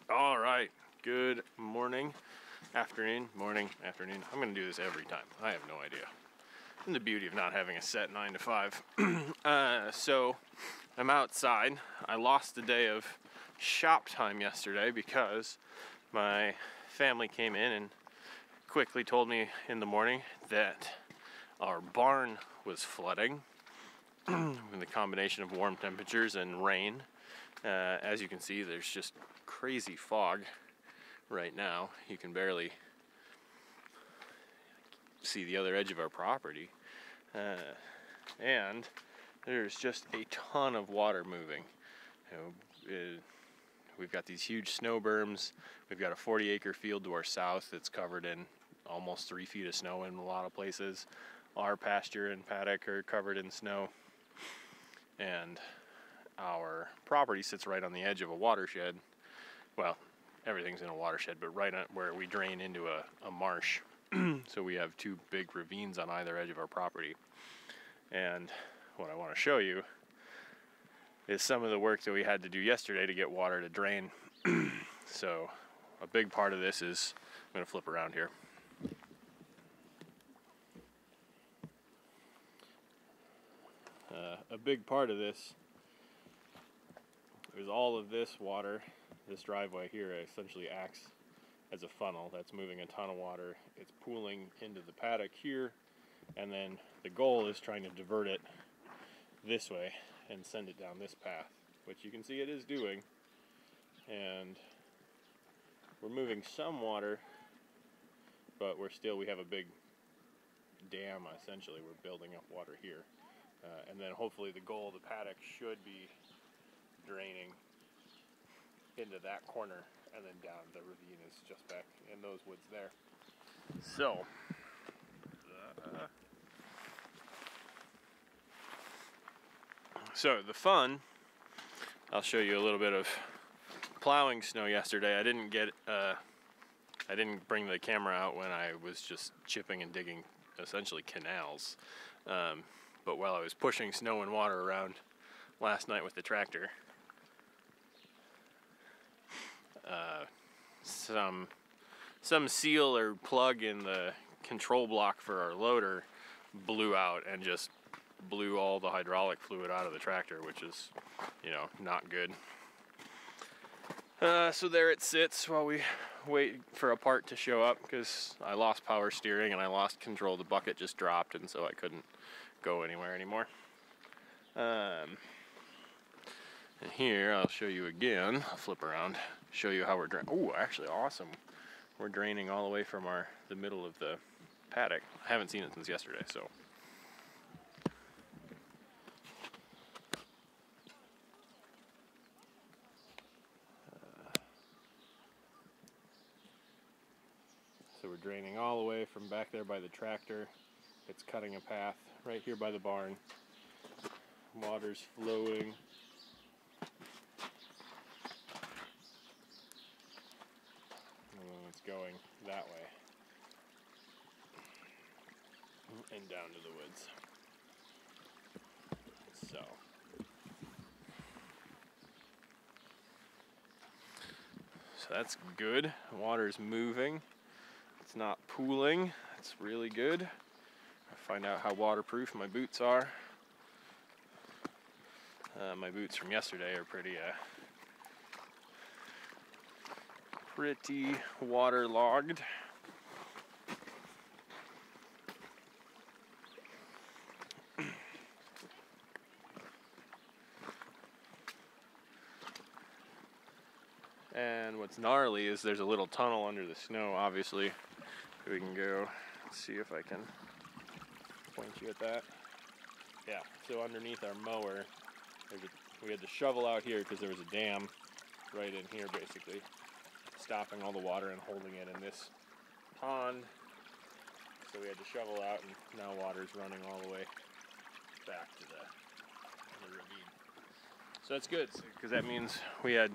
All right, good morning, afternoon, morning, afternoon. I'm gonna do this every time. I have no idea. And the beauty of not having a set 9 to 5. So I'm outside. I lost a day of shop time yesterday because my family came in and quickly told me in the morning that our barn was flooding with a combination of warm temperatures and rain. As you can see, there's just crazy fog right now. You can barely see the other edge of our property. And there's just a ton of water moving. We've got these huge snow berms. We've got a 40-acre field to our south that's covered in almost 3 feet of snow in a lot of places. Our pasture and paddock are covered in snow. And our property sits right on the edge of a watershed. Well, everything's in a watershed, but right on where we drain into a marsh. So we have 2 big ravines on either edge of our property. And what I want to show you is some of the work that we had to do yesterday to get water to drain. So a big part of this is, I'm going to flip around here. A big part of this is all of this water. This driveway here essentially acts as a funnel that's moving a ton of water. It's pooling into the paddock here, and then the goal is trying to divert it this way and send it down this path, which you can see it is doing. And we're moving some water, but we have a big dam essentially. We're building up water here. And then hopefully the goal of the paddock should be draining into that corner and then down. The ravine is just back in those woods there. So the fun, I'll show you a little bit of plowing snow yesterday. I didn't bring the camera out when I was just chipping and digging essentially canals. But while I was pushing snow and water around last night with the tractor, some seal or plug in the control block for our loader blew out and just blew all the hydraulic fluid out of the tractor, which is, not good. So there it sits while we wait for a part to show up, because I lost power steering and I lost control. The bucket just dropped, and so I couldn't go anywhere anymore. And here I'll show you again. I'll flip around, show you how we're draining. Oh, actually awesome. We're draining all the way from the middle of the paddock. I haven't seen it since yesterday, so. So we're draining all the way from back there by the tractor. It's cutting a path right here by the barn. Water's flowing. And then it's going that way. And down to the woods. So that's good. Water's moving. It's not pooling. That's really good. I find out how waterproof my boots are. My boots from yesterday are pretty waterlogged. And what's gnarly is there's a little tunnel under the snow, obviously. We can go see if I can point you at that. Yeah, so underneath our mower, we had to shovel out here because there was a dam right in here, basically, stopping all the water and holding it in this pond. So we had to shovel out, and now water's running all the way back to the ravine. So that's good, because that means we had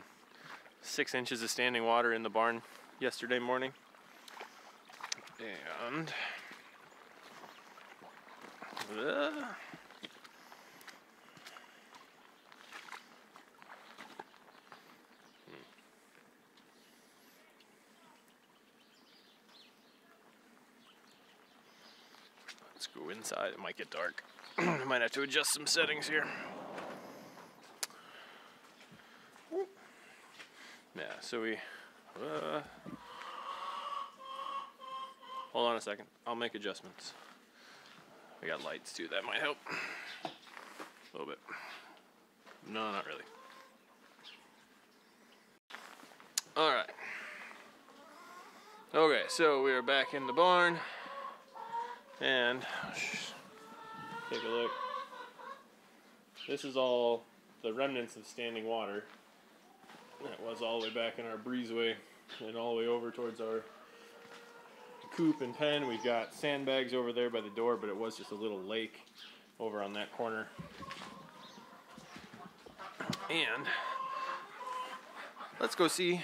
6 inches of standing water in the barn yesterday morning. And go inside. It might get dark. I might have to adjust some settings here. Yeah, so we... hold on a second. I'll make adjustments. We got lights too. That might help. A little bit. No, not really. Alright. Okay, so we are back in the barn. And take a look. This is all the remnants of standing water. That was all the way back in our breezeway and all the way over towards our coop and pen. We've got sandbags over there by the door, but it was just a little lake over on that corner. And let's go see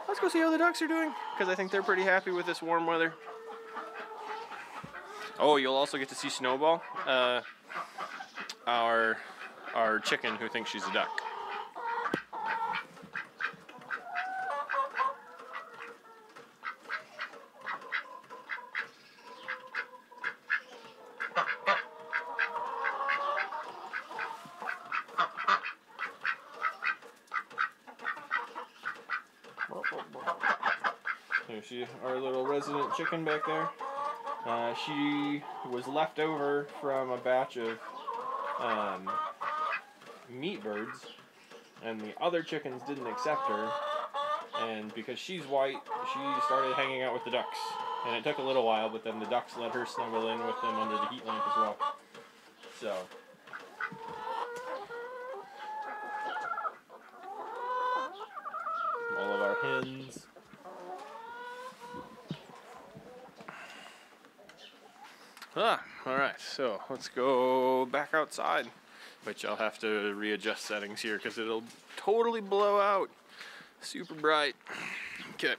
how the ducks are doing, because I think they're pretty happy with this warm weather. Oh, you'll also get to see Snowball, our chicken who thinks she's a duck. There's our little resident chicken back there. She was left over from a batch of meat birds, and the other chickens didn't accept her, and because she's white, she started hanging out with the ducks. And it took a little while, but then the ducks let her snuggle in with them under the heat lamp as well. So... all of our hens. Alright, so let's go back outside. Which I'll have to readjust settings here because it'll totally blow out. Super bright. Okay.